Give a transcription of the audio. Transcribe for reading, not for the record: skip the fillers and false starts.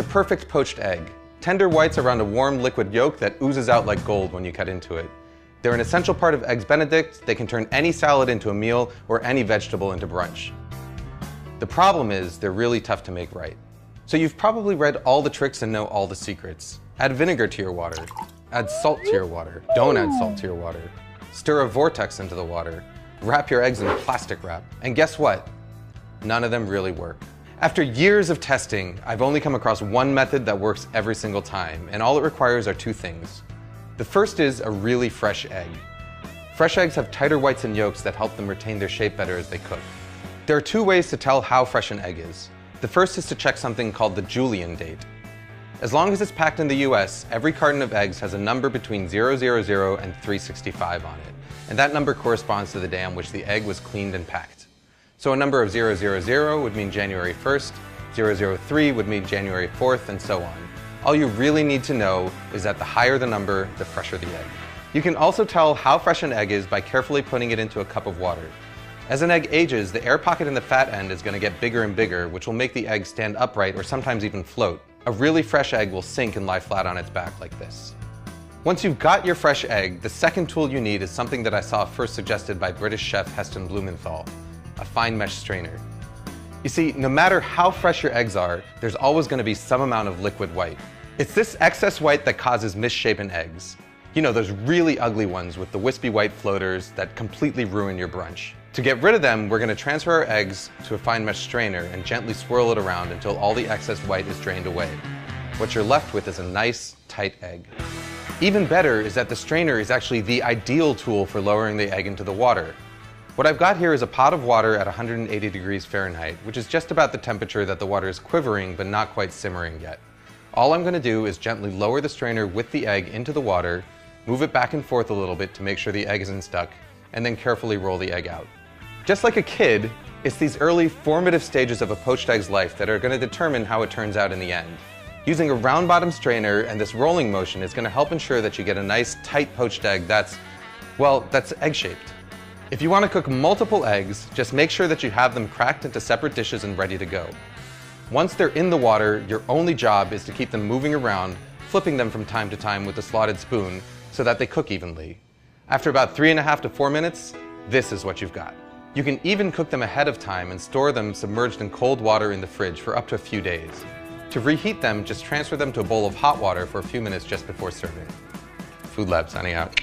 The perfect poached egg. Tender whites around a warm liquid yolk that oozes out like gold when you cut into it. They're an essential part of Eggs Benedict. They can turn any salad into a meal or any vegetable into brunch. The problem is they're really tough to make right. So you've probably read all the tricks and know all the secrets. Add vinegar to your water. Add salt to your water. Don't add salt to your water. Stir a vortex into the water. Wrap your eggs in plastic wrap. And guess what? None of them really work. After years of testing, I've only come across one method that works every single time, and all it requires are two things. The first is a really fresh egg. Fresh eggs have tighter whites and yolks that help them retain their shape better as they cook. There are two ways to tell how fresh an egg is. The first is to check something called the Julian date. As long as it's packed in the US, every carton of eggs has a number between 000 and 365 on it, and that number corresponds to the day on which the egg was cleaned and packed. So a number of 000 would mean January 1st, 003 would mean January 4th, and so on. All you really need to know is that the higher the number, the fresher the egg. You can also tell how fresh an egg is by carefully putting it into a cup of water. As an egg ages, the air pocket in the fat end is going to get bigger and bigger, which will make the egg stand upright or sometimes even float. A really fresh egg will sink and lie flat on its back like this. Once you've got your fresh egg, the second tool you need is something that I saw first suggested by British chef Heston Blumenthal, a fine mesh strainer. You see, no matter how fresh your eggs are, there's always going to be some amount of liquid white. It's this excess white that causes misshapen eggs. You know, those really ugly ones with the wispy white floaters that completely ruin your brunch. To get rid of them, we're going to transfer our eggs to a fine mesh strainer and gently swirl it around until all the excess white is drained away. What you're left with is a nice, tight egg. Even better is that the strainer is actually the ideal tool for lowering the egg into the water. What I've got here is a pot of water at 180 degrees Fahrenheit, which is just about the temperature that the water is quivering but not quite simmering yet. All I'm going to do is gently lower the strainer with the egg into the water, move it back and forth a little bit to make sure the egg isn't stuck, and then carefully roll the egg out. Just like a kid, it's these early formative stages of a poached egg's life that are going to determine how it turns out in the end. Using a round bottom strainer and this rolling motion is going to help ensure that you get a nice tight poached egg that's egg-shaped. If you want to cook multiple eggs, just make sure that you have them cracked into separate dishes and ready to go. Once they're in the water, your only job is to keep them moving around, flipping them from time to time with a slotted spoon so that they cook evenly. After about 3.5 to 4 minutes, this is what you've got. You can even cook them ahead of time and store them submerged in cold water in the fridge for up to a few days. To reheat them, just transfer them to a bowl of hot water for a few minutes just before serving. Food Lab signing out.